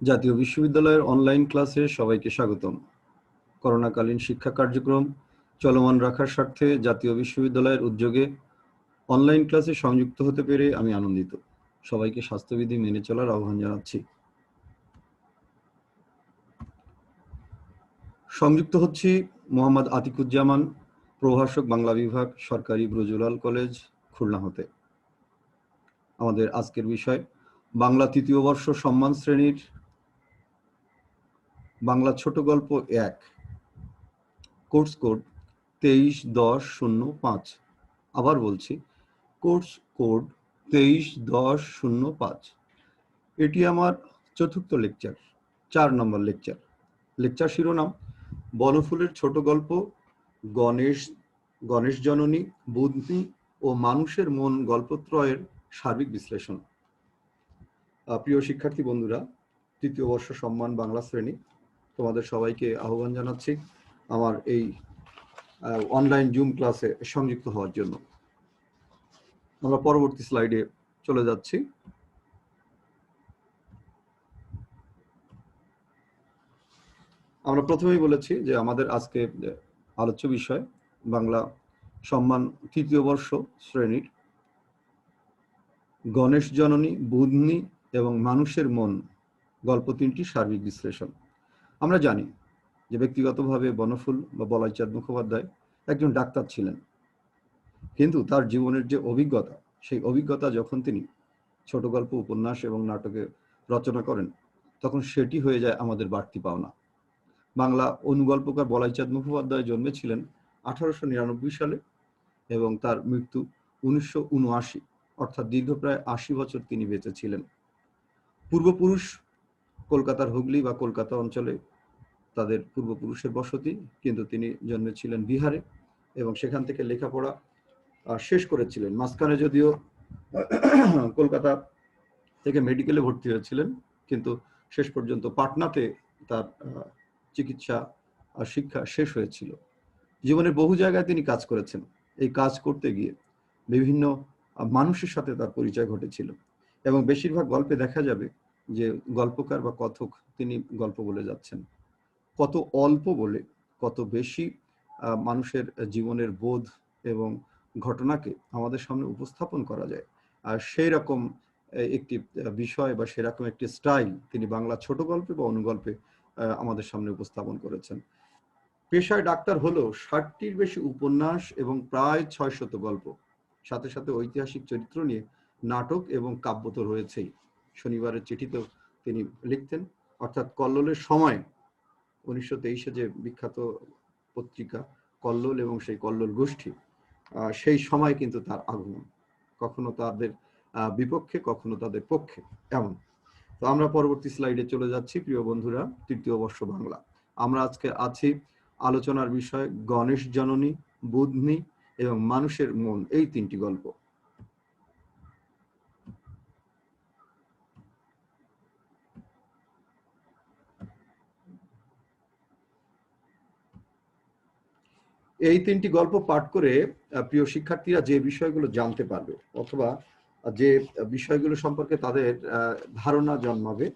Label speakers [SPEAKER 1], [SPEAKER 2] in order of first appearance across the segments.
[SPEAKER 1] জাতীয় বিশ্ববিদ্যালয়ের অনলাইন ক্লাসে সবাইকে স্বাগতম। করোনাকালীন শিক্ষা কার্যক্রম চলমান রাখার স্বার্থে জাতীয় বিশ্ববিদ্যালয়ের উদ্যোগে অনলাইন ক্লাসে সংযুক্ত হতে পেরে আমি আনন্দিত। সবাইকে স্বাস্থ্যবিধি মেনে চলার আহ্বান জানাচ্ছি। সংযুক্ত হচ্ছি মোহাম্মদ আতিকুজ্জামান, প্রভাষক, বাংলা বিভাগ, সরকারি ব্রজুলাল কলেজ, খুলনা হতে। আমাদের আজকের বিষয় বাংলা তৃতীয় বর্ষ সম্মান শ্রেণীর বাংলা ছোট গল্প 1, কোর্স কোড 23-10-05। আবার বলছি, কোর্স কোড 23-10-05। এটি আমার চতুর্থ লেকচার, 4 নম্বর লেকচার। লেকচার শিরোনাম বনফুলের ছোট গল্প, গণেশ জননী, বুদ্ধি ও মানুষের মন গল্পত্রয়ের সার্বিক বিশ্লেষণ। প্রিয় শিক্ষার্থী বন্ধুরা, তৃতীয় বর্ষ সম্মান বাংলা শ্রেণী, তোমাদের সবাইকে আহ্বান জানাচ্ছি আমার এই অনলাইন জুম ক্লাসে সংযুক্ত হওয়ার জন্য। আমরা পরবর্তী স্লাইডে চলে যাচ্ছি। আমরা প্রথমেই বলেছি যে আমাদের আজকে আলোচ্য বিষয় বাংলা সম্মান তৃতীয় বর্ষ শ্রেণীর গণেশ জননী, বুদ্ধি এবং মানুষের মন গল্প 3টি সার্বিক বিশ্লেষণ। আমরা জানি যে ব্যক্তিগতভাবে বনফুল বা বলাইচাঁদ মুখোপাধ্যায় একজন ডাক্তার ছিলেন, কিন্তু তার জীবনের যে অভিজ্ঞতা, সেই অভিজ্ঞতা যখন তিনি ছোট গল্প, উপন্যাস এবং নাটকে রচনা করেন, তখন সেটি হয়ে যায় আমাদের বাড়তি পাওনা। বাংলা অনুগল্পকার বলাইচাঁদ মুখোপাধ্যায় জন্মেছিলেন 1899 সালে এবং তার মৃত্যু 1979, অর্থাৎ দীর্ঘ প্রায় 80 বছর তিনি বেঁচে ছিলেন। পূর্বপুরুষ কলকাতার হুগলি বা কলকাতা অঞ্চলে তাদের পূর্বপুরুষের বসতি, কিন্তু তিনি জন্মেছিলেন বিহারে এবং সেখান থেকে লেখাপড়া শেষ করেছিলেন। মাঝখানে যদিও কলকাতা থেকে মেডিকেলে ভর্তি হয়েছিলেন, কিন্তু শেষ পর্যন্ত পাটনাতে তার চিকিৎসা শিক্ষা শেষ হয়েছিল। জীবনের বহু জায়গায় তিনি কাজ করেছেন। এই কাজ করতে গিয়ে বিভিন্ন মানুষের সাথে তার পরিচয় ঘটেছিল এবং বেশিরভাগ গল্পে দেখা যাবে যে গল্পকার বা কথক তিনি গল্প বলে যাচ্ছেন। কত অল্প বলে কত বেশি মানুষের জীবনের বোধ এবং ঘটনাকে আমাদের সামনে উপস্থাপন করা যায়। আর সেই রকম একটি বিষয় বা সেরকম একটি স্টাইল তিনি বাংলা ছোট গল্পে বা অনুগল্পে আমাদের সামনে উপস্থাপন করেছেন। পেশায় ডাক্তার হলেও 60টির বেশি উপন্যাস এবং প্রায় 600 গল্প, সাথে সাথে ঐতিহাসিক চরিত্র নিয়ে নাটক এবং কাব্য তো রয়েছেই। শনিবারের চিঠিতেও তিনি লিখতেন, অর্থাৎ কল্লোলের সময় 1923-এ যে বিখ্যাত পত্রিকা কল্লোল এবং সেই কল্লোল গোষ্ঠী, সেই সময় কিন্তু তার আগমন, কখনো তাদের বিপক্ষে, কখনো তাদের পক্ষে, এমন। তো আমরা পরবর্তী স্লাইডে চলে যাচ্ছি। প্রিয় বন্ধুরা, তৃতীয় বর্ষ বাংলা, আমরা আজকে আছি আলোচনার বিষয় গণেশ জননী, বুদ্ধি এবং মানুষের মন, এই 3টি গল্প। এই 3টি গল্প পাঠ করে প্রিয় শিক্ষার্থীরা যে বিষয়গুলো জানতে পারবে, অথবা যে বিষয়গুলো সম্পর্কে তাদের ধারণা জন্মাবে,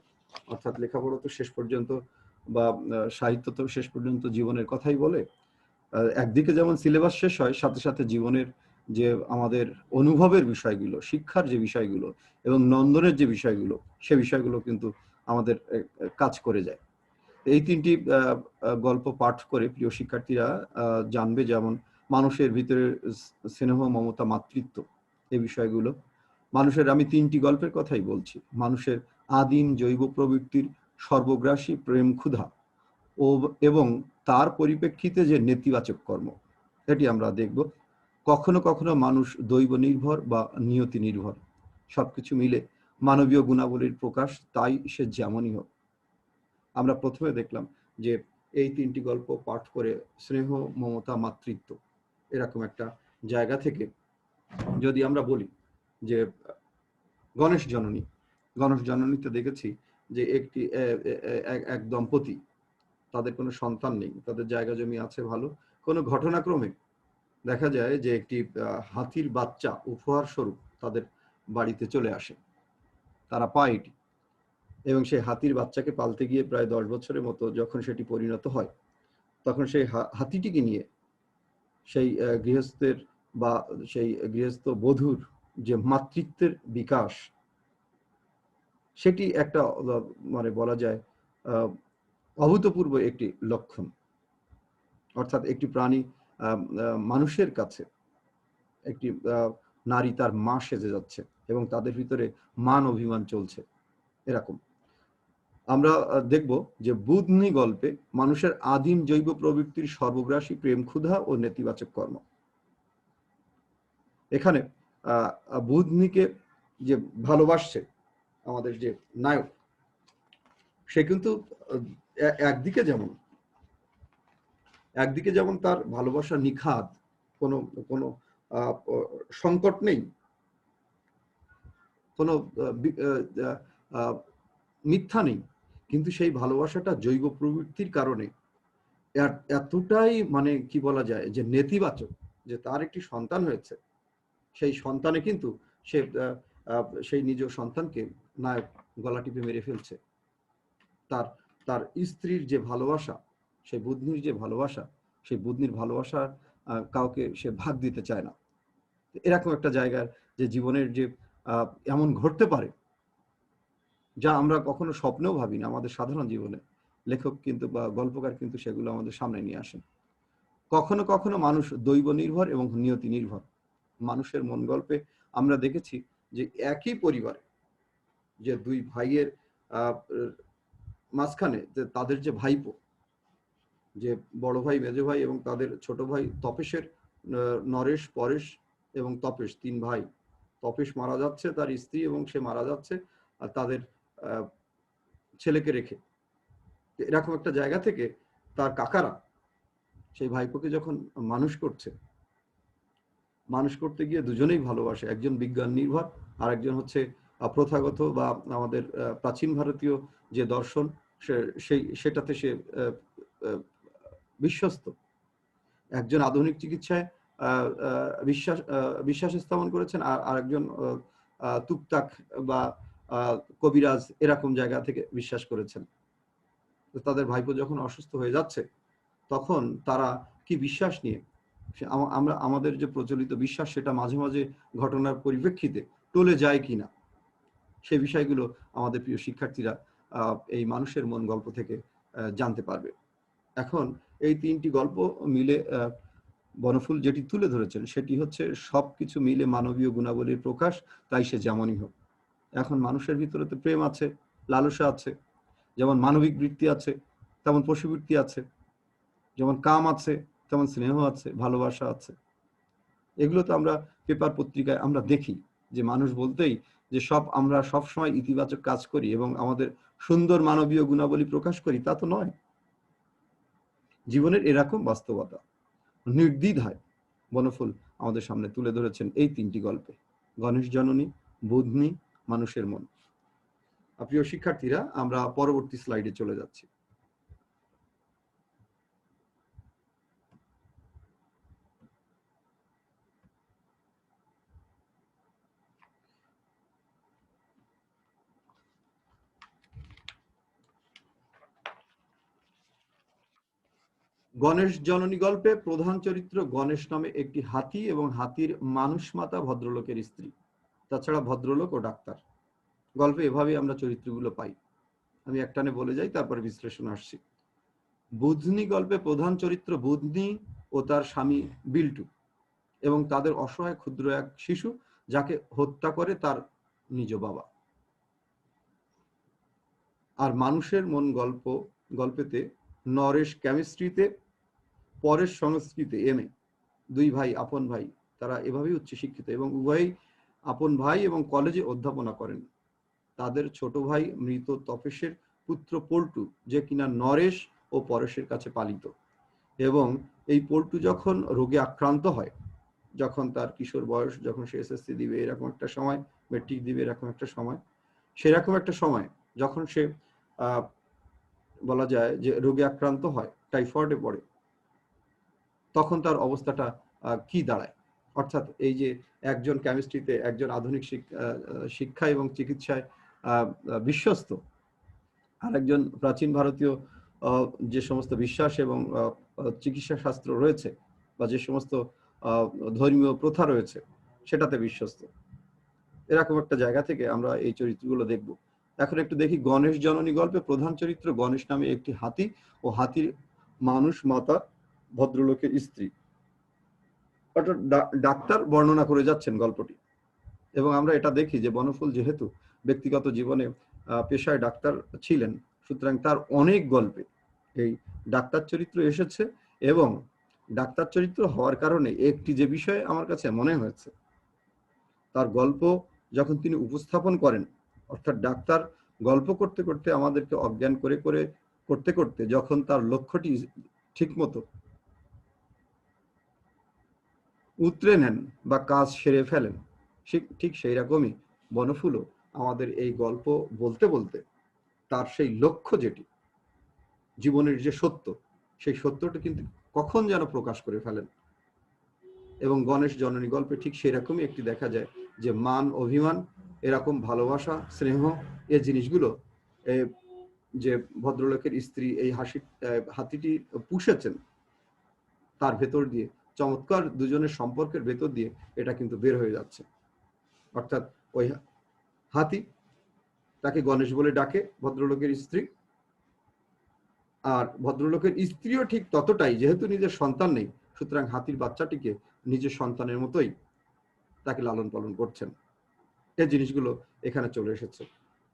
[SPEAKER 1] অর্থাৎ লেখাপড়া তো শেষ পর্যন্ত বা সাহিত্য তো শেষ পর্যন্ত জীবনের কথাই বলে। একদিকে যেমন সিলেবাস শেষ হয়, সাথে সাথে জীবনের যে আমাদের অনুভবের বিষয়গুলো, শিক্ষার যে বিষয়গুলো এবং নন্দনের যে বিষয়গুলো, সে বিষয়গুলো কিন্তু আমাদের কাজ করে যায়। এই 3টি গল্প পাঠ করে প্রিয় শিক্ষার্থীরা জানবে যেমন মানুষের ভিতরে স্নেহ, মমতা, মাতৃত্ব, এই বিষয়গুলো। মানুষের, আমি 3টি গল্পের কথাই বলছি, মানুষের আদিম জৈব প্রবৃত্তির সর্বগ্রাসী প্রেম ক্ষুধা এবং তার পরিপ্রেক্ষিতে যে নেতিবাচক কর্ম, এটি আমরা দেখব। কখনো কখনো মানুষ দৈব নির্ভর বা নিয়তি নির্ভর, সবকিছু মিলে মানবীয় গুণাবলীর প্রকাশ, তাই সে যেমনই হোক। আমরা প্রথমে দেখলাম যে এই 3টি গল্প পাঠ করে স্নেহ, মমতা, মাতৃত্ব, এরকম একটা জায়গা থেকে যদি আমরা বলি যে গণেশ জননীতে দেখেছি যে এক দম্পতি, তাদের কোনো সন্তান নেই, তাদের জায়গা জমি আছে ভালো, কোনো ঘটনাক্রমে দেখা যায় যে একটি হাতির বাচ্চা উপহার স্বরূপ তাদের বাড়িতে চলে আসে, তারা পায় এটি এবং সেই হাতির বাচ্চাকে পালতে গিয়ে প্রায় 10 বছরের মতো যখন সেটি পরিণত হয়, তখন সেই হাতিটিকে নিয়ে সেই গৃহস্থের বা সেই গৃহস্থ বধূর যে মাতৃত্বের বিকাশ, সেটি একটা মানে বলা যায় অভূতপূর্ব একটি লক্ষণ। অর্থাৎ একটি প্রাণী মানুষের কাছে একটি নারী তার মা সেজে যাচ্ছে এবং তাদের ভিতরে মান অভিমান চলছে। এরকম আমরা দেখব যে বুধনি গল্পে মানুষের আদিম জৈব প্রবৃত্তির সর্বগ্রাসী প্রেম ক্ষুধা ও নেতিবাচক কর্ম। এখানে বুধনিকে যে ভালোবাসছে আমাদের যে নায়ক, সে কিন্তু একদিকে যেমন তার ভালোবাসা নিখাদ, কোনো কোনো সংকট নেই, কোনো মিথ্যা নেই, কিন্তু সেই ভালোবাসাটা জৈব প্রবৃত্তির কারণে এতটাই মানে কি বলা যায় যে নেতিবাচক, যে তার একটি সন্তান হয়েছে, সেই সন্তানে কিন্তু সে সেই নিজ সন্তানকে নায়ক গলা টিপে মেরে ফেলছে। তার তার স্ত্রীর যে ভালোবাসা, সেই বুধনির যে ভালোবাসা, সেই বুধনির ভালোবাসা কাউকে সে ভাগ দিতে চায় না। এরকম একটা জায়গার যে জীবনের যে এমন ঘটতে পারে যা আমরা কখনো স্বপ্নেও ভাবি না আমাদের সাধারণ জীবনে, লেখক কিন্তু বা গল্পকার কিন্তু সেগুলো আমাদের সামনে নিয়ে আসেন। কখনো কখনো মানুষ দৈব নির্ভর এবং নিয়তি নির্ভর। মানুষের মন গল্পে আমরা দেখেছি যে একই পরিবারে যে দুই ভাইয়ের মাঝখানে যে তাদের যে ভাইপো, যে বড় ভাই মেজ ভাই এবং তাদের ছোট ভাই তপেশের, নরেশ পরেশ এবং তপেশ, তিন ভাই। তপেশ মারা যাচ্ছে, তার স্ত্রী এবং সে মারা যাচ্ছে আর তাদের ছেলেকে রেখে। এরকম একটা জায়গা থেকে তার কাকারা সেই ভাইপোকে যখন মানুষ করতে গিয়ে দুজনেই ভালোবাসে। একজন বিজ্ঞান নির্ভর আর একজন হচ্ছে প্রথাগত বা আমাদের প্রাচীন ভারতীয় যে দর্শন, সেটাতে সে বিশ্বস্ত। একজন আধুনিক চিকিৎসায় বিশ্বাস স্থাপন করেছেন, আর আরেকজন তুকতাক বা কবিরাজ এরকম জায়গা থেকে বিশ্বাস করেছেন। তো তাদের ভাইপো যখন অসুস্থ হয়ে যাচ্ছে, তখন তারা কি বিশ্বাস নিয়ে, আমরা আমাদের যে প্রচলিত বিশ্বাস সেটা মাঝে মাঝে ঘটনার পরিপ্রেক্ষিতে টলে যায় কিনা, সেই বিষয়গুলো আমাদের প্রিয় শিক্ষার্থীরা এই মানুষের মন গল্প থেকে জানতে পারবে। এখন এই তিনটি গল্প মিলে বনফুল যেটি তুলে ধরেছেন সেটি হচ্ছে সবকিছু মিলে মানবীয় গুণাবলীর প্রকাশ, তাই সে যেমনই হোক। এখন মানুষের ভিতরে তো প্রেম আছে, লালসা আছে, যেমন মানবিক বৃত্তি আছে তেমন পশুবৃত্তি আছে, যেমন কাম আছে তেমন স্নেহ আছে, ভালোবাসা আছে। এগুলো তো আমরা পেপার পত্রিকায় আমরা দেখি যে মানুষ বলতেই যে আমরা সব সময় ইতিবাচক কাজ করি এবং আমাদের সুন্দর মানবীয় গুণাবলী প্রকাশ করি, তা তো নয়। জীবনের এরকম বাস্তবতা নির্দ্বিধায় বনফুল আমাদের সামনে তুলে ধরেছেন এই তিনটি গল্পে: গণেশ জননী, বুধনি, মানুষের মন। প্রিয় শিক্ষার্থীরা, আমরা পরবর্তী স্লাইডে চলে যাচ্ছি। গণেশ জননী গল্পে প্রধান চরিত্র গণেশ নামে একটি হাতি এবং হাতির মানুষ মাতা ভদ্রলোকের স্ত্রী, তাছাড়া ভদ্রলোক ও ডাক্তার। গল্পে এভাবেই আমরা চরিত্রগুলো পাই। আমি একটানে বলে যাই, তারপর বিশ্লেষণ আসছি। বুধনি গল্পে প্রধান চরিত্র বুধনি ও তার স্বামী বিল্টু এবং তাদের অসহায় ক্ষুদ্র এক শিশু, যাকে হত্যা করে তার নিজ বাবা। আর মানুষের মন গল্পেতে নরেশ কেমিস্ট্রিতে, পরেশ সংস্কৃতে এমএ, দুই ভাই আপন ভাই, তারা এভাবেই উচ্চশিক্ষিত এবং উভয়ই আপন ভাই এবং কলেজে অধ্যাপনা করেন। তাদের ছোট ভাই মৃত তপেশের পুত্র পল্টু, যে কিনা নরেশ ও পরেশের কাছে পালিত, এবং এই পল্টু যখন রোগে আক্রান্ত হয়, যখন তার কিশোর বয়স, যখন সে এসএসসি দিবে এরকম একটা সময়, মেট্রিক দিবে এরকম একটা সময়, সেরকম একটা সময় যখন সে বলা যায় যে রোগে আক্রান্ত হয়, টাইফয়েডে পড়ে, তখন তার অবস্থাটা কি দাঁড়ায়। অর্থাৎ এই যে একজন কেমিস্ট্রিতে, একজন আধুনিক শিক্ষা এবং চিকিৎসায় বিশ্বস্ত, আর একজন প্রাচীন ভারতীয় যে সমস্ত বিশ্বাস এবং চিকিৎসা শাস্ত্র রয়েছে বা যে সমস্ত ধর্মীয় প্রথা রয়েছে সেটাতে বিশ্বস্ত। এরকম একটা জায়গা থেকে আমরা এই চরিত্রগুলো দেখব। এখন একটু দেখি গণেশ জননী গল্পে প্রধান চরিত্র গণেশ নামে একটি হাতি ও হাতির মানুষ মাতা ভদ্রলোকের স্ত্রী। অর্থাৎ ডাক্তার বর্ণনা করে যাচ্ছেন গল্পটি, এবং আমরা এটা দেখি যে বনফুল যেহেতু ব্যক্তিগত জীবনে পেশায় ডাক্তার ছিলেন, সুতরাং তার অনেক গল্পে এই ডাক্তার চরিত্র এসেছে। এবং ডাক্তার চরিত্র হওয়ার কারণে একটি যে বিষয় আমার কাছে মনে হয়েছে, তার গল্প যখন তিনি উপস্থাপন করেন, অর্থাৎ ডাক্তার গল্প করতে করতে আমাদেরকে অজ্ঞান করে করে করতে করতে যখন তার লক্ষ্যটি ঠিকমতো উতরে নেন বা কাজ সেরে ফেলেন, ঠিক সেই রকমই বনফুলও আমাদের এই গল্প বলতে বলতে তার সেই লক্ষ্য যেটি জীবনের যে সত্য, সেই সত্যটা কিন্তু কখন যেন প্রকাশ করে ফেলেন। এবং গণেশ জননী গল্পে ঠিক সেরকমই একটি দেখা যায় যে মান অভিমান, এরকম ভালোবাসা স্নেহ, এই জিনিসগুলো যে ভদ্রলোকের স্ত্রী এই হাতিটি পুষেছেন, তার ভেতর দিয়ে চমৎকার দুজনের সম্পর্কের ভেতর দিয়ে এটা কিন্তু বের হয়ে যাচ্ছে। অর্থাৎ ওই হাতি তাকে গণেশ বলে ডাকে, ভদ্রলোকের স্ত্রী, আর ভদ্রলোকের স্ত্রীও ঠিক ততটাই, যেহেতু নিজের সন্তান নেই, সুতরাং হাতির বাচ্চাটিকে নিজের সন্তানের মতোই তাকে লালন পালন করছেন। এই জিনিসগুলো এখানে চলে এসেছে।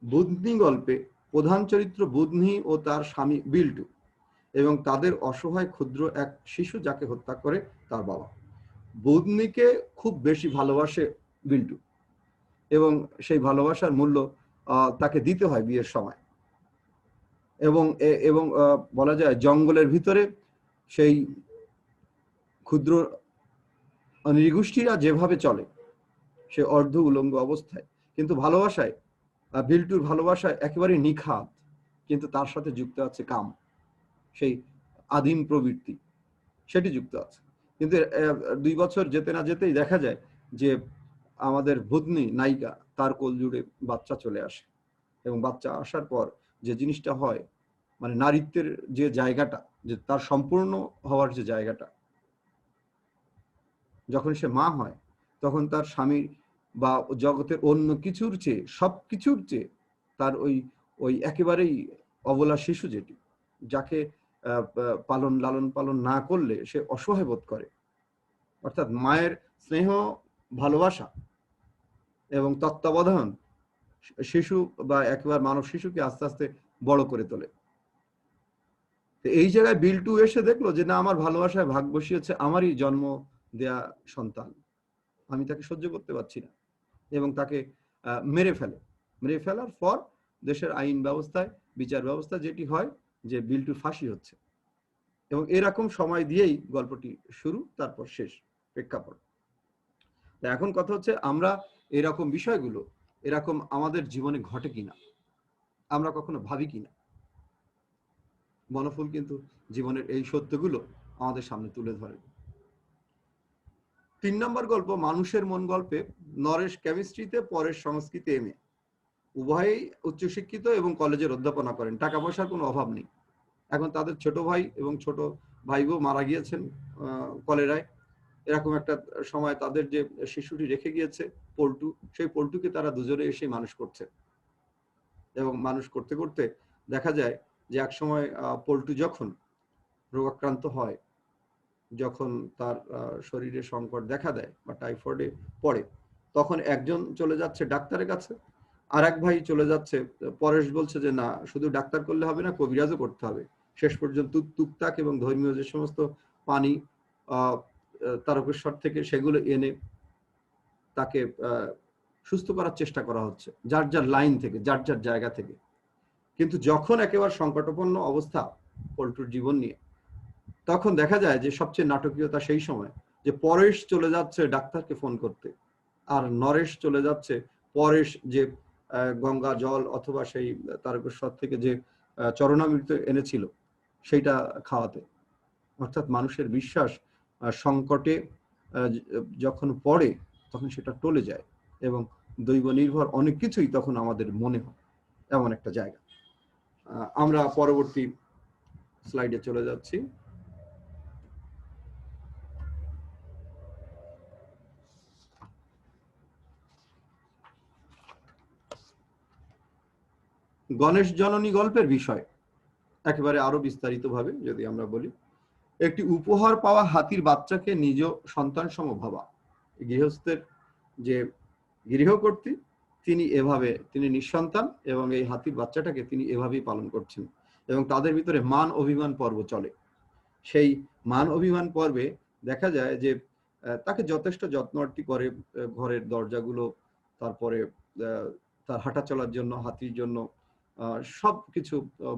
[SPEAKER 1] বুধনি গল্পে প্রধান চরিত্র বুধনি ও তার স্বামী বিল্টু এবং তাদের অসহায় ক্ষুদ্র এক শিশু যাকে হত্যা করে তার বাবা। বুধনিকে খুব বেশি ভালোবাসে বিল্টু, এবং সেই ভালোবাসার মূল্য তাকে দিতে হয় বিয়ের সময়। এবং বলা যায় জঙ্গলের ভিতরে সেই ক্ষুদ্র নৃগোষ্ঠীরা যেভাবে চলে, সে অর্ধ উলঙ্গ অবস্থায়, কিন্তু ভালোবাসায়, বিল্টুর ভালোবাসায় একেবারে নিখাত, কিন্তু তার সাথে যুক্ত আছে কাম, সেই আদিম প্রবৃত্তি, সেটি যুক্ত আছে। কিন্তু 2 বছর যেতে না যেতেই দেখা যায় যে আমাদের বুধনি নায়িকা, তার কোল জুড়ে বাচ্চা চলে আসে, এবং বাচ্চা আসার পর যে জিনিসটা হয়, মানে নারীত্বের যে জায়গাটা, যে তার সম্পূর্ণ হওয়ার যে জায়গাটা, যখন সে মা হয় তখন তার স্বামীর বা জগতের অন্য কিছুর চেয়ে, সবকিছুর চেয়ে তার ওই একেবারেই অবলা শিশু যেটি, যাকে লালন পালন না করলে সে অসহায় বোধ করে, অর্থাৎ মায়ের স্নেহ, ভালোবাসা এবং তত্ত্বাবধান শিশু বা একেবারে মানব শিশুকে আস্তে আস্তে বড় করে তোলে। এই জায়গায় বিল্টু এসে দেখলো যে না, আমার ভালোবাসায় ভাগ বসিয়েছে আমারই জন্ম দেয়া সন্তান, আমি তাকে সহ্য করতে পারছি না, এবং তাকে মেরে ফেলার পর দেশের আইন ব্যবস্থায়, বিচার ব্যবস্থা যেটি হয় যে বিল্টুর ফাঁসি হচ্ছে, এবং এরকম সময় দিয়েই গল্পটি শুরু, তারপর শেষ প্রেক্ষাপট। এখন কথা হচ্ছে, আমরা এরকম বিষয়গুলো এরকম আমাদের জীবনে ঘটে কিনা, আমরা কখনো ভাবি কিনা। বনফুল কিন্তু জীবনের এই সত্যগুলো আমাদের সামনে তুলে ধরে। 3 নম্বর গল্প মানুষের মন গল্পে নরেশ কেমিস্ট্রিতে, পরেশ সংস্কৃতে এমএ, উভয়ই উচ্চশিক্ষিত এবং কলেজের অধ্যাপনা করেন, টাকা পয়সার কোনো অভাব নেই। এখন তাদের ছোট ভাই এবং ছোট ভাইবো মারা গিয়েছেন কলেরায়। এরকম একটা সময় তাদের যে শিশুটি রেখে গিয়েছে পল্টু, সেই পল্টুকে তারা দুজনে এসে মানুষ করছে, এবং মানুষ করতে করতে দেখা যায় যে এক সময় পল্টু যখন রোগাক্রান্ত হয়, যখন তার শরীরে সংকট দেখা দেয় বা টাইফয়েডে পড়ে, তখন একজন চলে যাচ্ছে ডাক্তারের কাছে, আর এক ভাই চলে যাচ্ছে, পরেশ বলছে যে না, শুধু ডাক্তার করলে হবে না, কবিরাজও করতে হবে। শেষ পর্যন্ত তুকতাক এবং ধর্মীয় যে সমস্ত পানি তারকেশ্বর থেকে, সেগুলো এনে তাকে সুস্থ করার চেষ্টা করা হচ্ছে, যার যার লাইন থেকে, যার যার জায়গা থেকে। কিন্তু যখন একেবারে সংকটাপন্ন অবস্থা পল্টুর জীবন নিয়ে, তখন দেখা যায় যে সবচেয়ে নাটকীয়তা সেই সময় যে পরেশ চলে যাচ্ছে ডাক্তারকে ফোন করতে, আর নরেশ চলে যাচ্ছে পরেশ যে গঙ্গা জল অথবা সেই তারকেশ্বর থেকে যে চরণামৃত এনেছিল সেইটা খাওয়াতে। অর্থাৎ মানুষের বিশ্বাস সংকটে যখন পড়ে তখন সেটা টলে যায়, এবং দৈব নির্ভর অনেক কিছুই তখন আমাদের মনে হয়, এমন একটা জায়গা। আমরা পরবর্তী স্লাইডে চলে যাচ্ছি। গণেশ জননী গল্পের বিষয় একেবারে আরো বিস্তারিতভাবে যদি আমরা বলি, একটি উপহার পাওয়া হাতির বাচ্চাকে নিজ সন্তান সম ভাবা। গৃহস্থের যে গৃহকর্ত্রী তিনি নিঃসন্তান এবং এই হাতির বাচ্চাটাকে তিনি এভাবেই পালন করছেন এবং তাদের ভিতরে মান অভিমান পর্ব চলে। সেই মান অভিমান পর্বে দেখা যায় যে তাকে যথেষ্ট যত্নআত্তি করে, ঘরের দরজাগুলো, তারপরে তার হাঁটা চলার জন্য, হাতির জন্য সবকিছু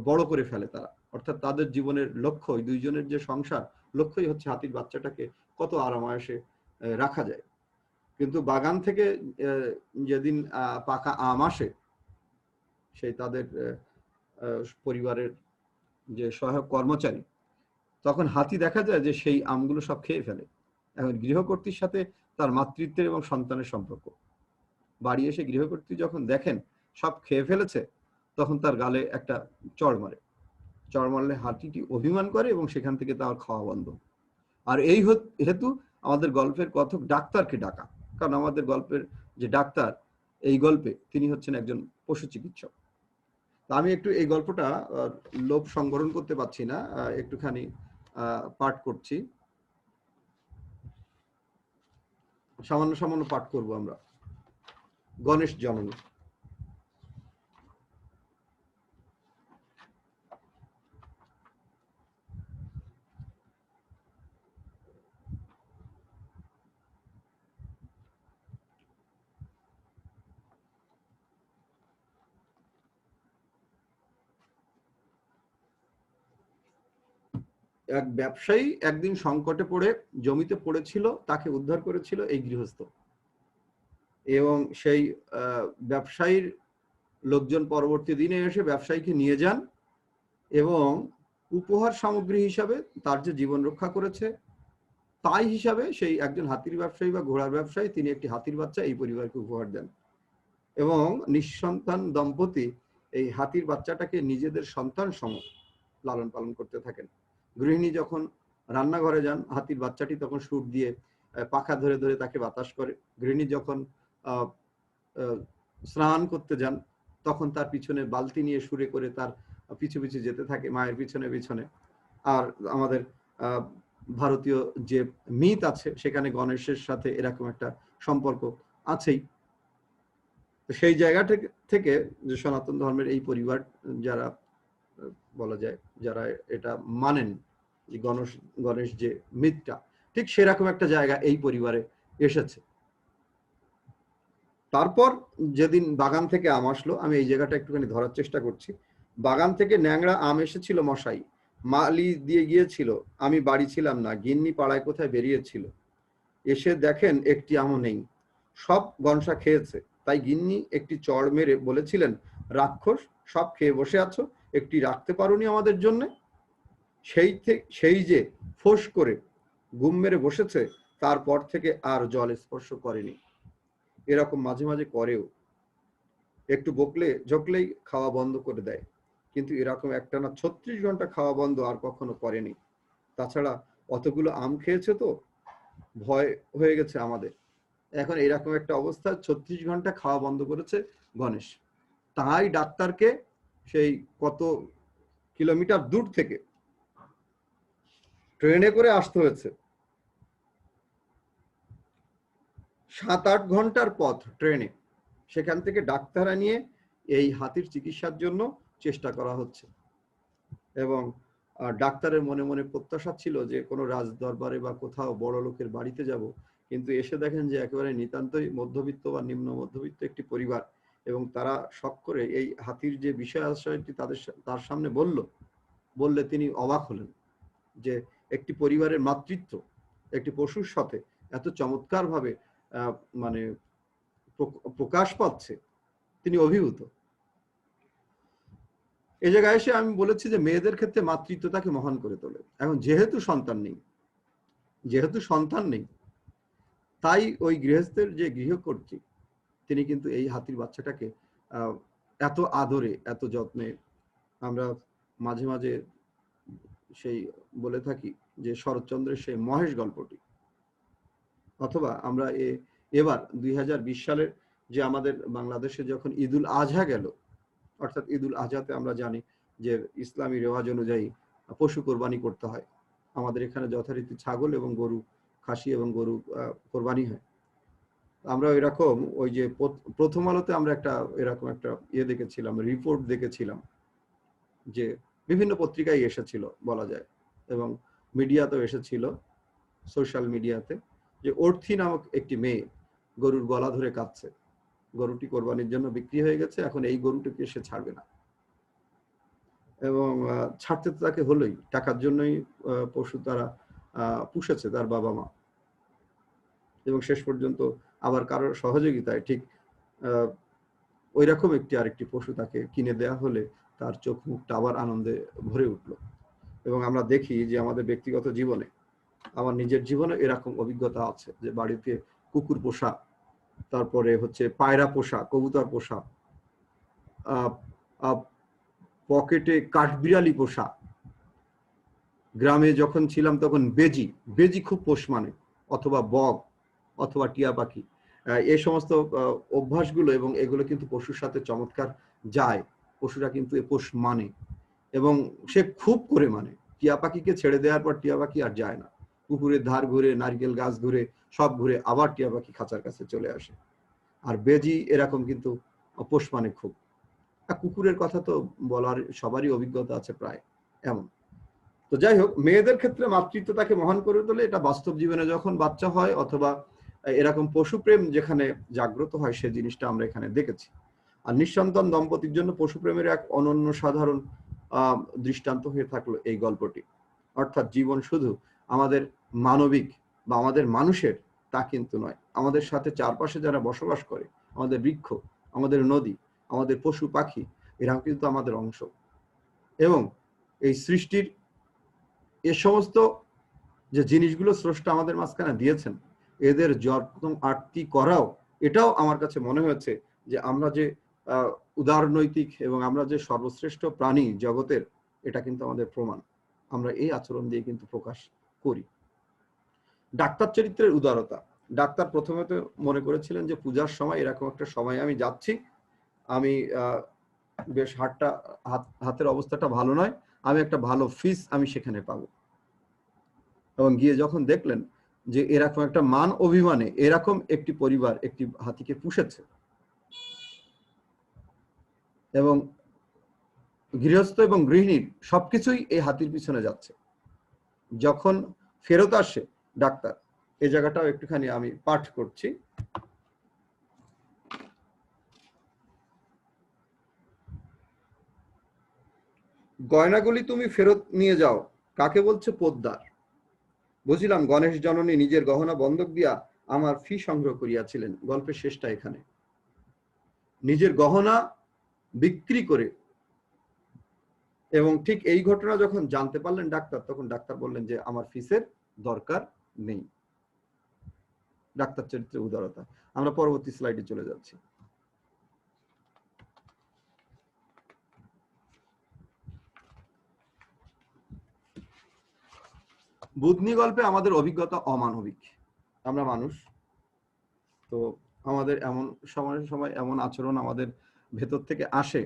[SPEAKER 1] বড় করে ফেলে তারা। অর্থাৎ তাদের জীবনের লক্ষ্য, দুইজনের যে সংসার, লক্ষ্যই হচ্ছে হাতির বাচ্চাটাকে কত আরামায়েশে রাখা যায়। কিন্তু বাগান থেকে যেদিন পাকা আম আসে, সেই তাদের পরিবারের যে সহায়ক কর্মচারী, তখন হাতি দেখা যায় যে সেই আমগুলো সব খেয়ে ফেলে। এখন গৃহকর্ত্রীর সাথে তার মাতৃত্বের এবং সন্তানের সম্পর্ক। বাড়ি এসে গৃহকর্ত্রী যখন দেখেন সব খেয়ে ফেলেছে, তখন তার গালে একটা চড় মারে। চড় মারলে হাতিটি অভিমান করে এবং সেখান থেকে তার খাওয়া বন্ধ। আর এই হেতু আমাদের গল্পের কথক ডাক্তারকে ডাকা, কারণ আমাদের গল্পের যে ডাক্তার এই গল্পে তিনি হচ্ছেন একজন পশু চিকিৎসক। আমি একটু এই গল্পটা লোভ সংবরণ করতে পারছি না, একটুখানি পাঠ করছি, সামান্য সামান্য পাঠ করব আমরা। গণেশ জননী। এক ব্যবসায়ী একদিন সংকটে পড়ে জমিতে পড়েছিল, তাকে উদ্ধার করেছিল এই গৃহস্থ। এবং সেই ব্যবসায়ীর লোকজন পরবর্তী দিনে এসে ব্যবসায়ীকে নিয়ে যান এবং উপহার সামগ্রী হিসাবে তার যে জীবন রক্ষা করেছে তাই হিসাবে সেই একজন হাতির ব্যবসায়ী বা ঘোড়ার ব্যবসায়ী তিনি একটি হাতির বাচ্চা এই পরিবারকে উপহার দেন। এবং নিঃসন্তান দম্পতি এই হাতির বাচ্চাটাকে নিজেদের সন্তান সম লালন পালন করতে থাকেন। গৃহিণী যখন রান্নাঘরে যান, হাতির বাচ্চাটি তখন সুর দিয়ে পাখা ধরে ধরে তাকে বাতাস করে। গৃহিণী যখন স্নান করতে যান, তখন তার পিছনে বালতি নিয়ে সুরে করে তার পিছু পিছু যেতে থাকে, মায়ের পিছনে পিছনে। আর আমাদের ভারতীয় যে মিথ আছে, সেখানে গণেশের সাথে এরকম একটা সম্পর্ক আছেই। সেই জায়গা থেকে যে সনাতন ধর্মের এই পরিবার যারা বলা যায়, যারা এটা মানেন যে গণেশ যে মিথটা, ঠিক সেরকম একটা জায়গা এই পরিবারে এসেছে। তারপর যেদিন বাগান থেকে আম আসলো, আমি এই জায়গাটা একটুখানি ধরার চেষ্টা করছি। বাগান থেকে ন্যাংরা আম এসেছিল মশাই, মালি দিয়ে গিয়েছিল, আমি বাড়ি ছিলাম না, গিন্নি পাড়ায় কোথায় বেরিয়েছিল। এসে দেখেন একটি আমও নেই, সব গনসা খেয়েছে। তাই গিন্নি একটি চড় মেরে বলেছিলেন, রাক্ষস, সব খেয়ে বসে আছো, একটি রাখতে পারোনি আমাদের জন্য। সেই যে ফোঁস করে গুম মেরে বসেছে, তারপর থেকে আর জল স্পর্শ করেনি। এরকম মাঝে মাঝে করেও, একটু ঝোঁকলেই খাওয়া বন্ধ করে দেয়, কিন্তু এরকম একটানা 36 ঘন্টা খাওয়া বন্ধ আর কখনো করেনি। তাছাড়া অতগুলো আম খেয়েছে তো ভয় হয়ে গেছে আমাদের। এখন এরকম একটা অবস্থা, 36 ঘন্টা খাওয়া বন্ধ করেছে গণেশ। তাই ডাক্তারকে সেই কত কিলোমিটার দূর থেকে ট্রেনে করে আসতে হয়েছে। 7-8 ঘন্টার পথ ট্রেনে, সেখান থেকে ডাক্তার নিয়ে এই হাতির চিকিৎসার জন্য চেষ্টা করা হচ্ছে। এবং ডাক্তারের মনে মনে প্রত্যাশা ছিল যে কোনো রাজ দরবারে বা কোথাও বড় লোকের বাড়িতে যাব, কিন্তু এসে দেখেন যে একেবারে নিতান্তই মধ্যবিত্ত বা নিম্ন মধ্যবিত্ত একটি পরিবার, এবং তারা শখ করে এই হাতির যে বিষয় আশয়টি তার সামনে বললে তিনি অবাক হলেন যে একটি পরিবারের মাতৃত্ব একটি পশুর সাথে এত চমৎকার ভাবে মানে প্রকাশ পাচ্ছে, তিনি অভিভূত। এই জায়গায় এসে আমি বলেছি যে মেয়েদের ক্ষেত্রে মাতৃত্ব তাকে মহান করে তোলে। এখন যেহেতু সন্তান নেই, তাই ওই গৃহস্থের যে গৃহকর্ত্রী তিনি কিন্তু এই হাতির বাচ্চাটাকে এত আদরে, এত যত্নে আমরা মাঝে মাঝে সেই বলে থাকি যে শরৎচন্দ্রের সেই মহেশ গল্পটি, অথবা আমরা এবার 2020 সালের যে আমাদের বাংলাদেশে যখন ঈদুল আজহা গেল, অর্থাৎ ঈদুল আজহাতে আমরা জানি যে ইসলামী রেওয়াজ অনুযায়ী পশু কোরবানি করতে হয়। আমাদের এখানে যথারীতি ছাগল এবং গরু, খাসি এবং গরু কোরবানি হয়। আমরা এরকম ওই যে প্রথম আলোতে আমরা একটা এরকম একটা দেখেছিলাম, রিপোর্ট দেখেছিলাম, যে বিভিন্ন পত্রিকায় এসেছিল বলা যায়, এবং মিডিয়াতেও এসেছিল, সোশ্যাল মিডিয়াতে, যে অর্থি নামক একটি মেয়ে গরুর গলা ধরে কাঁদছে। গরুটি কোরবানির জন্য বিক্রি হয়ে গেছে, এখন এই গরুটিকে সে ছাড়বে না, এবং ছাড়তে তো তাকে হলোই, টাকার জন্যই পশু তারা পুষেছে তার বাবা মা, এবং শেষ পর্যন্ত আবার কারোর সহযোগিতায় ঠিক ওই রকম আরেকটি পশু তাকে কিনে দেয়া হলে তার চোখ মুখটা আবার আনন্দে ভরে উঠল। এবং আমরা দেখি যে আমাদের ব্যক্তিগত জীবনে, আমার নিজের জীবনে এরকম অভিজ্ঞতা আছে যে বাড়িতে কুকুর পোষা, তারপরে হচ্ছে পায়রা পোষা, কবুতর পোষা, পকেটে কাঠবিড়ালি পোষা। গ্রামে যখন ছিলাম তখন বেজি খুব পোষ মানে, অথবা বক, অথবা টিয়া পাখি, এই সমস্ত অভ্যাসগুলো এবং এগুলো কিন্তু পশুর সাথে চমৎকার যায়। পশুরা কিন্তু এ পোষ মানে, এবং সে খুব করে মানে। টিয়া পাখিকে ছেড়ে দেওয়ার পর টিয়া পাখি আর যায় না, পুকুরের ধার ঘুরে, নারকেল গাছ ঘুরে, সব ঘুরে আবার টিয়া পাখি খাঁচার কাছে চলে আসে। আর বেজি এরকম কিন্তু পোষ মানে খুব। কুকুরের কথা তো বলার সবারই অভিজ্ঞতা আছে প্রায় এমন। তো যাই হোক, মেয়েদের ক্ষেত্রে মাতৃত্ব তাকে মহান করে তোলে, এটা বাস্তব জীবনে যখন বাচ্চা হয় অথবা এরকম পশুপ্রেম যেখানে জাগ্রত হয়, সে জিনিসটা আমরা এখানে দেখেছি। আর নিঃসন্তান দম্পতির জন্য পশুপ্রেমের এক অনন্য সাধারণ দৃষ্টান্ত হয়ে থাকলো এই গল্পটি। অর্থাৎ জীবন শুধু আমাদের মানবিক বা আমাদের মানুষের তা কিন্তু নয়, আমাদের সাথে চারপাশে যারা বসবাস করে, আমাদের বৃক্ষ, আমাদের নদী, আমাদের পশু পাখি, এরাও কিন্তু আমাদের অংশ। এবং এই সৃষ্টির এ সমস্ত যে জিনিসগুলো স্রষ্টা আমাদের মাঝখানে দিয়েছেন, এদের যত্ন আরতি করাও, এটাও আমার কাছে মনে হয়েছে যে আমরা যে উদারনৈতিক এবং আমরা যে সর্বশ্রেষ্ঠ প্রাণী জগতের, এটা কিন্তু আমাদের প্রমাণ। আমরা এই আচরণ দিয়ে কিন্তু প্রকাশ করি। ডাক্তার চরিত্রের উদারতা। ডাক্তার প্রথমে তো মনে করেছিলেন যে পূজার সময় এরকম একটা সময় আমি যাচ্ছি, আমি বেশ হাতের অবস্থাটা ভালো নয়, আমি একটা ভালো ফিস আমি সেখানে পাবো। এবং গিয়ে যখন দেখলেন যে এরকম একটা মান অভিমানে এরকম একটি পরিবার একটি হাতিকে পুষেছে, এবং গৃহস্থ এবং গৃহিণীর সবকিছুই এই হাতির পিছনে যাচ্ছে। যখন ফেরত আসে ডাক্তার, এই জায়গাটাও একটুখানি আমি পাঠ করছি। গয়নাগুলি তুমি ফেরত নিয়ে যাও, কাকে বলছে? পোদ্দার। বুঝিলাম গণেশ জননী নিজের গহনা বন্ধক দিয়া আমার ফি সংগ্রহ করিয়াছিলেন। গল্পের শেষটা এখানে। নিজের গহনা বিক্রি করে, এবং ঠিক এই ঘটনা যখন জানতে পারলেন ডাক্তার, তখন ডাক্তার বললেন যে আমার ফিসের দরকার নেই। ডাক্তার চরিত্রের উদারতা। আমরা পরবর্তী স্লাইডে চলে যাচ্ছি। বুধনি গল্পে আমাদের অভিজ্ঞতা অমানবিক। আমরা মানুষ, তো আমাদের এমন সময় সময় এমন আচরণ আমাদের ভেতর থেকে আসে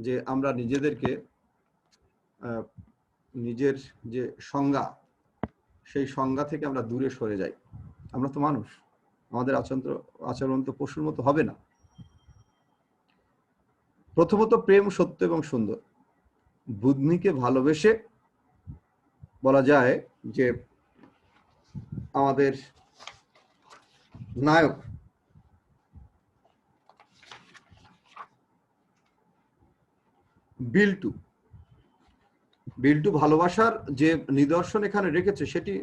[SPEAKER 1] যে আমরা নিজেদেরকে নিজের যে সংজ্ঞা, সেই সংজ্ঞা থেকে আমরা দূরে সরে যাই। আমরা তো মানুষ, আমাদের আচরণ তো পশুর মতো হবে না। প্রথমত প্রেম সত্য এবং সুন্দর। বুধনিকে ভালোবেসে বলা যায় যে আমাদের নায়ক বিল্টু ভালোবাসার যে নিদর্শন এখানে রেখেছে, সেটি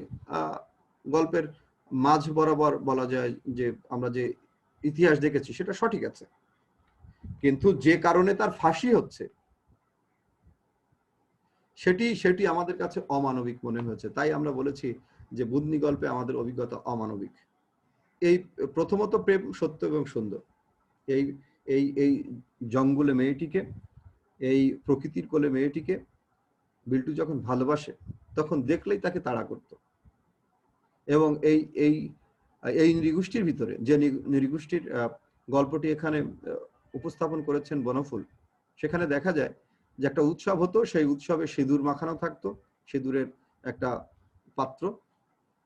[SPEAKER 1] গল্পের মাঝ বরাবর বলা যায় যে আমরা যে ইতিহাস দেখেছি সেটা সঠিক আছে, কিন্তু যে কারণে তার ফাঁসি হচ্ছে সেটি আমাদের কাছে অমানবিক মনে হয়েছে। তাই আমরা বলেছি যে বুধনি গল্পে আমাদের অভিজ্ঞতা অমানবিক। এই প্রথমত প্রেম সত্য এবং সুন্দর। এই এই এই জঙ্গলে মেয়েটিকে এই প্রকৃতির কোলে মেয়েটিকে বিল্টু যখন ভালোবাসে তখন দেখলেই তাকে তাড়া করত। এবং এই নৃগোষ্ঠীর ভিতরে যে নৃগোষ্ঠীর গল্পটি এখানে উপস্থাপন করেছেন বনফুল, সেখানে দেখা যায় যে একটা উৎসব হতো, সেই উৎসবে সিঁদুর মাখানো থাকতো, সিঁদুরের একটা পাত্র,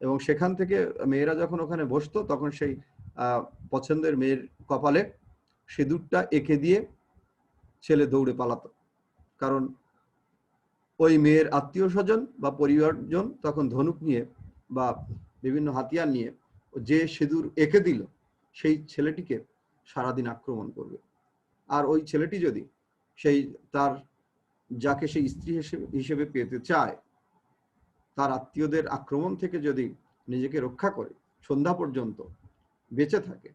[SPEAKER 1] এবং সেখান থেকে মেয়েরা যখন ওখানে বসতো তখন সেই পছন্দের মেয়ের কপালে সিঁদুরটা এঁকে দিয়ে ছেলে দৌড়ে পালাতো। কারণ ওই মেয়ের আত্মীয় স্বজন বা পরিবারজন তখন ধনুক নিয়ে বা বিভিন্ন হাতিয়ার নিয়ে যে সিঁদুর এঁকে দিল সেই ছেলেটিকে সারাদিন আক্রমণ করবে। আর ওই ছেলেটি যদি সেই তার যাকে সেই স্ত্রী হিসেবে পেতে চায় তার আত্মীয়দের আক্রমণ থেকে যদি নিজেকে রক্ষা করে সন্ধ্যা পর্যন্ত বেঁচে থাকে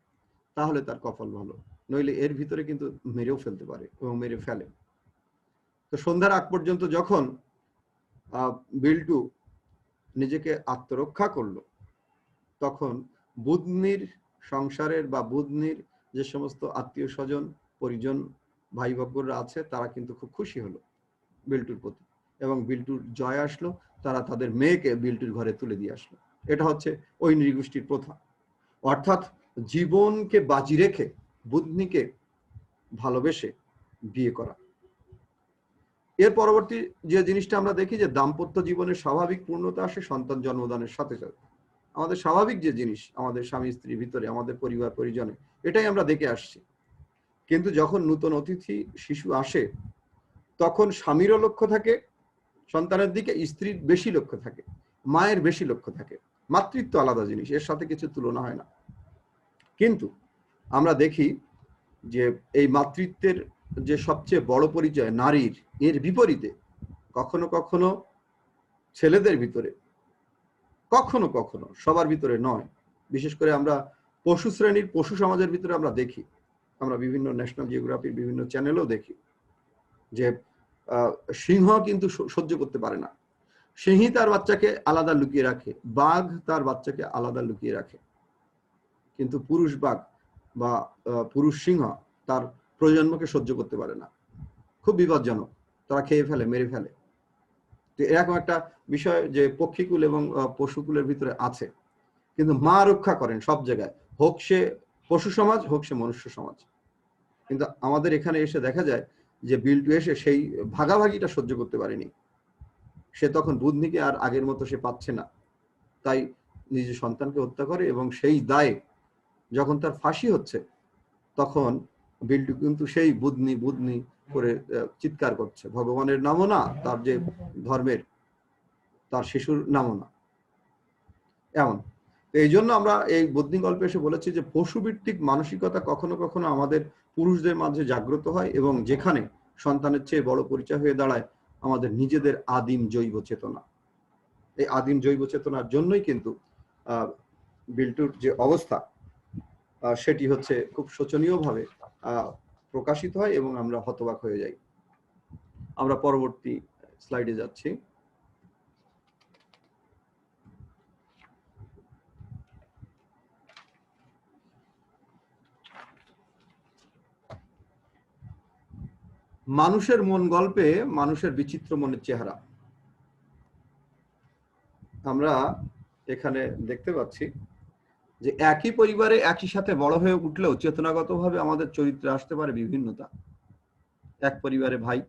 [SPEAKER 1] তাহলে তার কপাল ভালো, নইলে এর ভিতরে কিন্তু মেরেও ফেলতে পারে এবং মেরে ফেলে। তো সন্ধ্যার আগ পর্যন্ত যখন বিল্টু নিজেকে আত্মরক্ষা করলো তখন বুদনির সংসারের বা বুদনির যে সমস্ত আত্মীয় স্বজন পরিজন ভাই ভগ্নরা আছে তারা কিন্তু খুব খুশি হলো বিল্টুর প্রতি, এবং বিল্টুর জয় আসলো, তারা তাদের মেয়েকে বিল্টুর ঘরে তুলে দিয়ে আসলো। এটা হচ্ছে ওই নৃগোষ্ঠীর প্রথা, অর্থাৎ জীবনকে বাজি রেখে বুদনিকে ভালোবেসে বিয়ে করা। এর পরবর্তী যে জিনিসটা আমরা দেখি যে দাম্পত্য জীবনের স্বাভাবিক পূর্ণতা আসে সন্তান জন্মদানের সাথে সাথে। আমাদের স্বাভাবিক যে জিনিস আমাদের স্বামী স্ত্রীর ভিতরে, আমাদের পরিবার পরিজনে, এটাই আমরা দেখে আসছি। কিন্তু যখন নূতন অতিথি শিশু আসে তখন স্বামীরও লক্ষ্য থাকে সন্তানের দিকে, স্ত্রীর বেশি লক্ষ্য থাকে, মায়ের বেশি লক্ষ্য থাকে। মাতৃত্ব আলাদা জিনিস, এর সাথে কিছু তুলনা হয় না। কিন্তু আমরা দেখি যে এই মাতৃত্বের যে সবচেয়ে বড় পরিচয় নারীর, এর বিপরীতে কখনো কখনো ছেলেদের ভিতরে, কখনো কখনো সবার ভিতরে নয়, বিশেষ করে আমরা পশু শ্রেণীর পশু সমাজের ভিতরে আমরা দেখি, আমরা বিভিন্ন ন্যাশনাল জিওগ্রাফির বিভিন্ন চ্যানেলেও দেখি যে সিংহ কিন্তু সহ্য করতে পারে না, সিংহী তার বাচ্চাকে আলাদা লুকিয়ে রাখে, বাঘ তার বাচ্চাকে আলাদা লুকিয়ে রাখে, কিন্তু পুরুষ বাঘ বা পুরুষ সিংহ তার প্রজন্মকে সহ্য করতে পারে না, খুব বিপজ্জনক, তারা খেয়ে ফেলে, মেরে ফেলে। তো এরকম একটা বিষয় যে পক্ষীকুল এবং পশুকুলের ভিতরে আছে, কিন্তু মা রক্ষা করেন সব জায়গায়, হোক সে পশু সমাজ হোক সে মনুষ্য সমাজ। কিন্তু আমাদের এখানে এসে দেখা যায় যে বিল্টু এসে সেই ভাগাভাগিটা সহ্য করতে পারেনি, সে তখন বুদ্ধিকে আর আগের মতো সে পাচ্ছে না, তাই নিজের সন্তানকে হত্যা করে, এবং সেই দায়ে যখন তার ফাঁসি হচ্ছে তখন বিল্টু কিন্তু সেই বুদনি বুদনি করে চিৎকার করছে, ভগবানের নামও না, তার যে ধর্মের, তার শিশুর নামও না, এমন। এই জন্য আমরা এই বুদ্ধি গল্পে এসে বলেছি যে পশুভিত্তিক মানসিকতা কখনো কখনো আমাদের পুরুষদের মাঝে জাগ্রত হয়, এবং যেখানে সন্তানের চেয়ে বড় পরিচয় হয়ে দাঁড়ায় আমাদের নিজেদের আদিম জৈব চেতনা। এই আদিম জৈব চেতনার জন্যই কিন্তু বিল্টুর যে অবস্থা সেটি হচ্ছে খুব শোচনীয়ভাবে প্রকাশিত হয় এবং আমরা হতবাক হয়ে যাই। আমরা পরবর্তী স্লাইডে যাচ্ছি। মানুষের মন গল্পে মানুষের বিচিত্র মনের চেহারা আমরা এখানে দেখতে পাচ্ছি যে একই পরিবারে একই সাথে বড় হয়ে উঠলেও চেতনাগতভাবে আমাদের চরিত্রে আসতে পারে বিভিন্নতা। এক পরিবারে ভাই,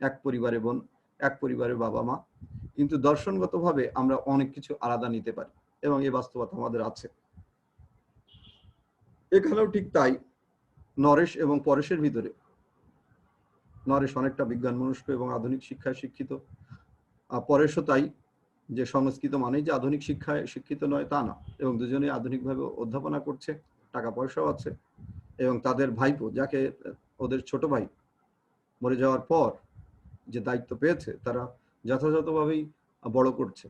[SPEAKER 1] এক পরিবারে বোন, এক পরিবারে বাবা মা, কিন্তু দর্শনগতভাবে আমরা অনেক কিছু আলাদা নিতে পারি, এবং এই বাস্তবতা আমাদের আছে। এখানেও ঠিক তাই, নরেশ এবং পরেশের ভিতরে নরেশ অনেকটা বিজ্ঞান মনস্ক এবং আধুনিক শিক্ষায় শিক্ষিত, পরেশও তাই, যে সংস্কৃত মানেই যে আধুনিক শিক্ষায় শিক্ষিত নয় তা না, এবং দুজনেই আধুনিকভাবে অধ্যাপনা করছে, টাকা পয়সাও আছে, এবং তাদের ভাইপো যাকে ওদের ছোট ভাই মরে যাওয়ার পর যে দায়িত্ব পেয়েছে তারা যথাযথভাবেই বড় করছে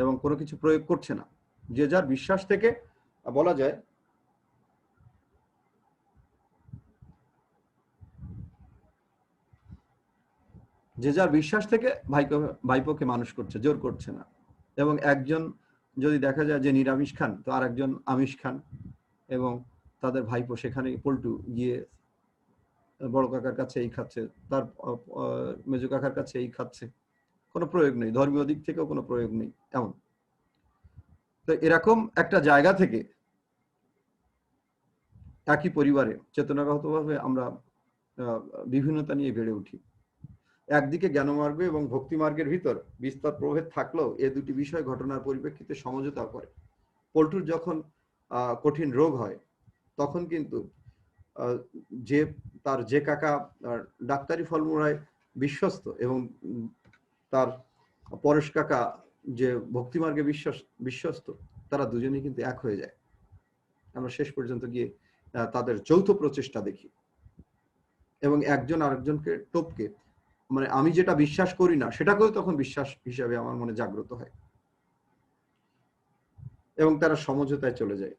[SPEAKER 1] এবং কোনো কিছু প্রয়োগ করছে না। যে যার বিশ্বাস থেকে বলা যায় যে যার বিশ্বাস থেকে ভাইপোকে মানুষ করছে, জোর করছে না। এবং একজন যদি দেখা যায় যে নিরামিষ খান তো আর একজন আমিষ খান, এবং তাদের ভাইপো সেখানে পল্টু গিয়ে বড় কাকার কাছে এই খাচ্ছে, তার মেজো কাকার কাছে এই খাচ্ছে, কোনো প্রয়োগ নেই, ধর্মীয় দিক থেকেও কোনো প্রয়োগ নেই এমন। তো এরকম একটা জায়গা থেকে একই পরিবারে চেতনাগতভাবে আমরা বিভিন্নতা নিয়ে বেড়ে উঠি। একদিকে জ্ঞানমার্গ এবং ভক্তি মার্গের ভিতর বিস্তর প্রভেদ থাকলেও এ দুটি বিষয় ঘটনার পরিপ্রেক্ষিতে সমঝোতা করে। পল্টুর যখন কঠিন রোগ হয় তখন কিন্তু যে তার যে কাকা ডাক্তারি ফর্মুলায় বিশ্বস্ত এবং তার পরেশ কাকা যে ভক্তিমার্গে বিশ্বস্ত, তারা দুজনেই কিন্তু এক হয়ে যায়। আমরা শেষ পর্যন্ত গিয়ে তাদের যৌথ প্রচেষ্টা দেখি এবং একজন আরেকজনকে টপকে, মানে আমি যেটা বিশ্বাস করি না সেটাকেও তখন বিশ্বাস হিসাবে আমার মনে জাগ্রত হয় এবং তারা সমঝোতায় চলে যায়।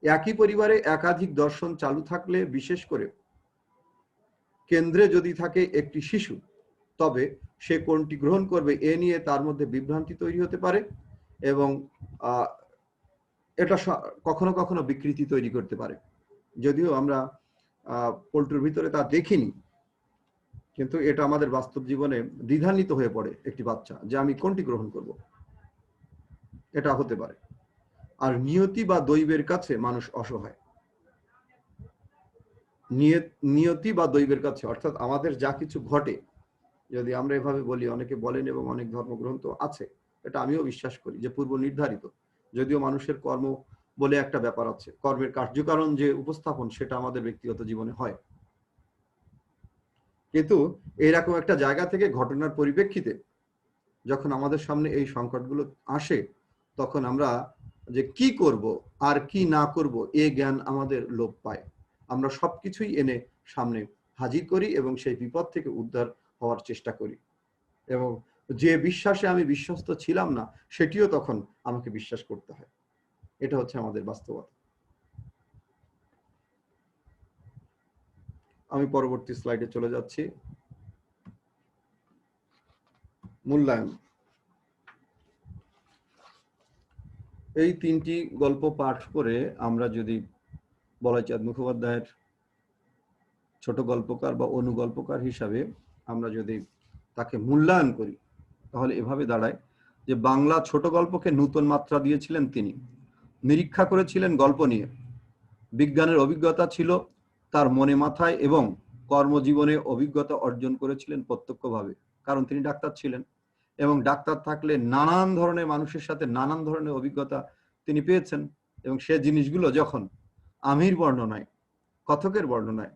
[SPEAKER 1] একই পরিবারে একাধিক দর্শন চালু থাকলে, বিশেষ করে কেন্দ্রে যদি থাকে একটি শিশু, তবে সে কোনটি গ্রহণ করবে এ নিয়ে তার মধ্যে বিভ্রান্তি তৈরি হতে পারে এবং এটা কখনো কখনো বিকৃতি তৈরি করতে পারে। যদিও আমরা পল্টুর ভিতরে তা দেখিনি, কিন্তু এটা আমাদের বাস্তব জীবনে দ্বিধান্বিত হয়ে পড়ে একটি বাচ্চা যে আমি কোনটি গ্রহণ করব, এটা হতে পারে। আর নিয়তি বা দৈবের কাছে মানুষ অসহায়। নিয়তি বা দৈবের কাছে অর্থাৎ আমাদের যা কিছু ঘটে, যদি আমরা এভাবে বলি, অনেকে বলেন এবং অনেক ধর্মগ্রন্থ আছে, এটা আমিও বিশ্বাস করি যে পূর্ব নির্ধারিত। যদিও মানুষের কর্ম বলে একটা ব্যাপার আছে, কর্মের কার্যকারণ যে উপস্থাপন সেটা আমাদের ব্যক্তিগত জীবনে হয়, কিন্তু এইরকম একটা জায়গা থেকে ঘটনার পরিপ্রেক্ষিতে যখন আমাদের সামনে এই সংকটগুলো আসে, তখন আমরা যে কি করব আর কি না করব এ জ্ঞান আমাদের লোপ পায়। আমরা সবকিছুই এনে সামনে হাজির করি এবং সেই বিপদ থেকে উদ্ধার হওয়ার চেষ্টা করি, এবং যে বিশ্বাসে আমি বিশ্বস্ত ছিলাম না সেটিও তখন আমাকে বিশ্বাস করতে হয়। এটা হচ্ছে আমাদের বাস্তবতা। আমি পরবর্তী স্লাইডে চলে যাচ্ছি। মূল্যায়ন। এই তিনটি গল্প পাঠ করে আমরা যদি বলাইচাঁদ মুখোপাধ্যায়ের ছোট গল্পকার বা অনুগল্পকার হিসাবে আমরা যদি তাকে মূল্যায়ন করি, তাহলে এভাবে দাঁড়ায় যে বাংলা ছোট গল্পকে নূতন মাত্রা দিয়েছিলেন তিনি। নিরীক্ষা করেছিলেন গল্প নিয়ে, বিজ্ঞানের অভিজ্ঞতা ছিল তার মনে মাথায় এবং কর্মজীবনে অভিজ্ঞতা অর্জন করেছিলেন প্রত্যক্ষভাবে, কারণ তিনি ডাক্তার ছিলেন এবং ডাক্তার থাকলে নানান ধরনের মানুষের সাথে নানান ধরনের অভিজ্ঞতা তিনি পেয়েছেন, এবং সে জিনিসগুলো যখন আমির বর্ণনায়, কথকের বর্ণনায়,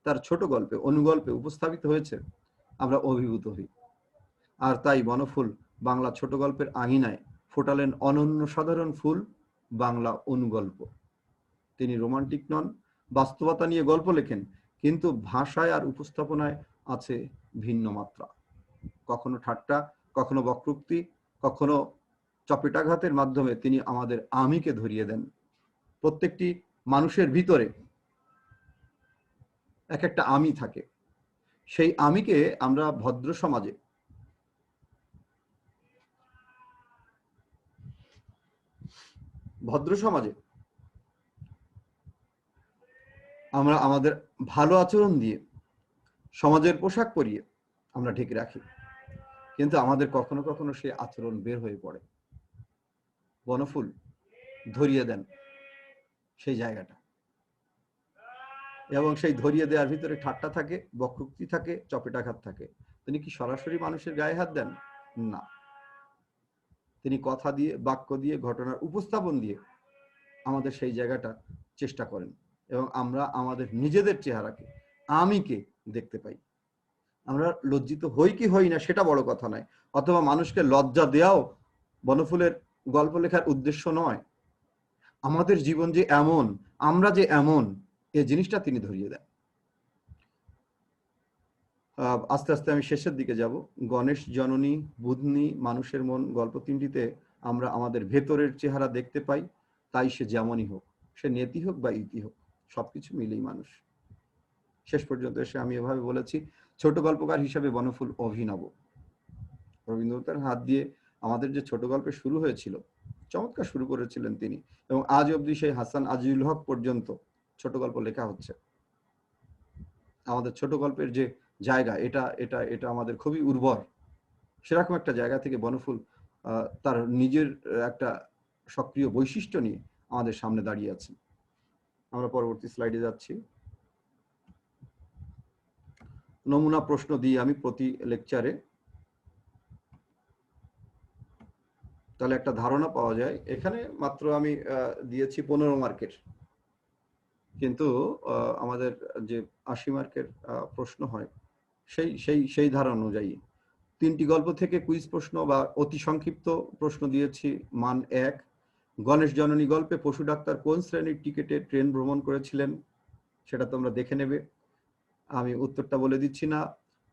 [SPEAKER 1] তার ছোট গল্পে অনুগল্পে উপস্থাপিত হয়েছে, আমরা অভিভূত হই। আর তাই বনফুল বাংলা ছোট গল্পের আঙিনায় ফোটালেন অনন্য সাধারণ ফুল, বাংলা অনুগল্প। তিনি রোমান্টিক নন, বাস্তবতা নিয়ে গল্প লেখেন, কিন্তু ভাষায় আর উপস্থাপনায় আছে ভিন্ন মাত্রা। কখনো ঠাট্টা, কখনো বক্রোক্তি, কখনো চপেটাঘাতের মাধ্যমে তিনি আমাদের আমিকে ধরিয়ে দেন। প্রত্যেকটি মানুষের ভিতরে এক একটা আমি থাকে। সেই আমিকে আমরা ভদ্র সমাজে আমরা আমাদের ভালো আচরণ দিয়ে, সমাজের পোশাক পরিয়ে আমরা ঢেকে রাখি, কিন্তু আমাদের কখনো কখনো সেই আচরণ বের হয়ে পড়ে। বনফুল ধরিয়ে দেন সেই জায়গাটা, এবং সেই ধরিয়ে দেওয়ার ভিতরে ঠাট্টা থাকে, বক্রোক্তি থাকে, চপেটাঘাত থাকে। তিনি কি সরাসরি মানুষের গায়ে হাত দেন? না, তিনি কথা দিয়ে, বাক্য দিয়ে, ঘটনার উপস্থাপন দিয়ে আমাদের সেই জায়গাটা চেষ্টা করেন, এবং আমরা আমাদের নিজেদের চেহারাকে, আমিকে দেখতে পাই। আমরা লজ্জিত হই কি হই না সেটা বড় কথা নয়, অথবা মানুষকে লজ্জা দেওয়াও বনফুলের গল্প লেখার উদ্দেশ্য নয়। আমাদের জীবন যে এমন, আমরা যে এমন, এই জিনিসটা তিনি ধরিয়ে দেন। আস্তে আস্তে আমি শেষের দিকে যাব। গণেশ, জননী, বুধনি, মানুষের মন গল্প তিনটিতে আমরা আমাদের ভেতরের চেহারা দেখতে পাই। তাই সে যেমনই হোক, সে নেতি হোক বা ইতি হোক, সবকিছু মিলেই মানুষ। শেষ পর্যন্ত এসে আমি এভাবে বলেছি, ছোট গল্পকার হিসাবে বনফুল অভিনব। রবীন্দ্রনাথের হাত দিয়ে আমাদের যে ছোট গল্পে শুরু হয়েছিল, চমৎকার শুরু করেছিলেন তিনি, এবং আজ অবধি সেই হাসান আজিজুল হক পর্যন্ত ছোট গল্প লেখা হচ্ছে। আমাদের ছোট গল্পের যে জায়গা, এটা এটা এটা আমাদের খুবই উর্বর। সেরকম একটা জায়গা থেকে বনফুল তার নিজের একটা সক্রিয় বৈশিষ্ট্য নিয়ে আমাদের সামনে দাঁড়িয়ে আছে। আমরা পরবর্তী স্লাইডে যাচ্ছি। নমুনা প্রশ্ন দিই আমি প্রতি লেকচারে, তাহলে একটা ধারণা পাওয়া যায়। এখানে মাত্র আমি দিয়েছি 15 মার্কের, কিন্তু আমাদের যে 80 মার্কের প্রশ্ন হয় সেই সেই সেই ধারা অনুযায়ী 3টি গল্প থেকে কুইজ প্রশ্ন বা অতি সংক্ষিপ্ত প্রশ্ন দিয়েছি। মান 1, গণেশ জননী গল্পে পশু ডাক্তার কোন শ্রেণীর টিকেটে ট্রেন ভ্রমণ করেছিলেন, সেটা তোমরা দেখে নেবে, আমি উত্তরটা বলে দিচ্ছি না,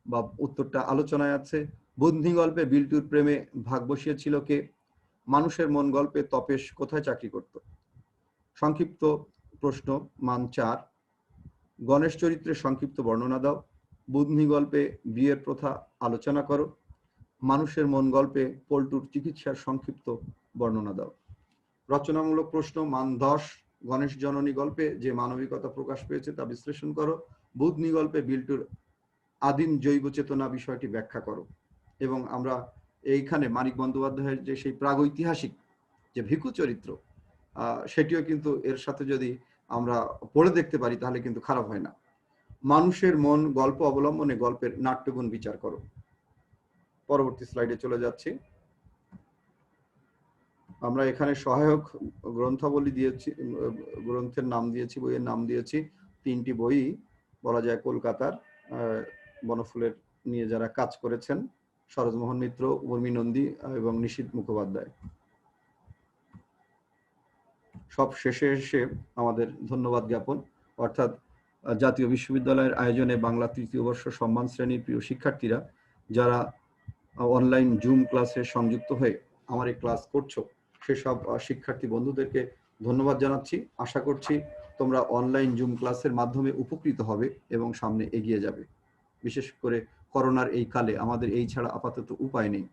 [SPEAKER 1] বা উত্তরটা আলোচনায় আছে। বুদ্ধি গল্পে বিল্টুর প্রেমে ভাগ বসিয়েছিল কে? মানুষের মন গল্পে তপেশ কোথায় চাকরি করত? সংক্ষিপ্ত প্রশ্ন মান 4, গণেশ চরিত্রের সংক্ষিপ্ত বর্ণনা দাও। বুদ্ধি গল্পে বিয়ের প্রথা আলোচনা করো। মানুষের মন গল্পে পল্টুর চিকিৎসার সংক্ষিপ্ত বর্ণনা দাও। রচনামূলক প্রশ্ন মান 10, গণেশ জননী গল্পে যে মানবিকতা প্রকাশ পেয়েছে তা বিশ্লেষণ করো। বুদ্ধি গল্পে বিল্টুর আদিম জৈব চেতনা বিষয়টি ব্যাখ্যা করো। এবং আমরা এইখানে মানিক বন্দ্যোপাধ্যায়ের যে সেই প্রাগৈতিহাসিক যে ভিখু চরিত্র, সেটিও কিন্তু এর সাথে যদি আমরা পড়ে দেখতে পারি তাহলে কিন্তু খারাপ হয় না। মানুষের মন গল্প অবলম্বনে গল্পের নাট্যগুণ বিচার করো। পরবর্তী স্লাইডে চলে যাচ্ছি। আমরা এখানে সহায়ক গ্রন্থাবলী দিয়েছি, গ্রন্থের নাম দিয়েছি, বইয়ের নাম দিয়েছি 3টি বই, বলা যায় কলকাতার বনফুলের নিয়ে যারা কাজ করেছেন, সরোজমোহন মিত্র, উর্মি নন্দী এবং নিশীথ মুখোপাধ্যায়। সব শেষে এসে আমাদের ধন্যবাদ জ্ঞাপন, অর্থাৎ জাতীয় বিশ্ববিদ্যালয়ের আয়োজনে বাংলা 3য় বর্ষ সম্মান শ্রেণীর প্রিয় শিক্ষার্থীরা যারা অনলাইন জুম ক্লাসে সংযুক্ত হয়ে আমার এই ক্লাস করছো, সেসব শিক্ষার্থী বন্ধুদেরকে ধন্যবাদ জানাচ্ছি। আশা করছি তোমরা অনলাইন জুম ক্লাসের মাধ্যমে উপকৃত হবে এবং সামনে এগিয়ে যাবে। বিশেষ করে করোনার এই কালে আমাদের এই ছাড়া আপাতত উপায় নেই।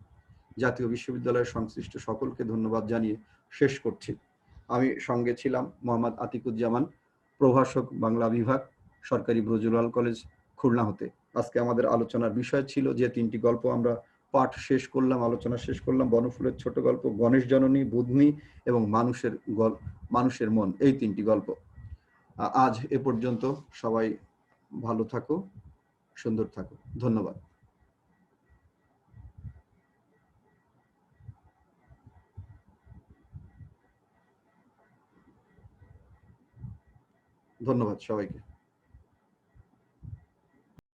[SPEAKER 1] জাতীয় বিশ্ববিদ্যালয়ের সংশ্লিষ্ট সকলকে ধন্যবাদ জানিয়ে শেষ করছি। আমি সঙ্গে ছিলাম মোহাম্মদ আতিকুজ্জামান, প্রভাষক বাংলা বিভাগ, সরকারি ব্রজুলাল কলেজ, খুলনা হতে। আজকে আমাদের আলোচনার বিষয় ছিল যে 3টি গল্প আমরা পাঠ শেষ করলাম, আলোচনা শেষ করলাম, বনফুলের ছোট গল্প, গণেশ জননী, বুদ্ধি এবং মানুষের মন, এই 3টি গল্প। আজ এ পর্যন্ত। সবাই ভালো থাকো, সুন্দর থাকো। ধন্যবাদ। ধন্যবাদ সবাইকে।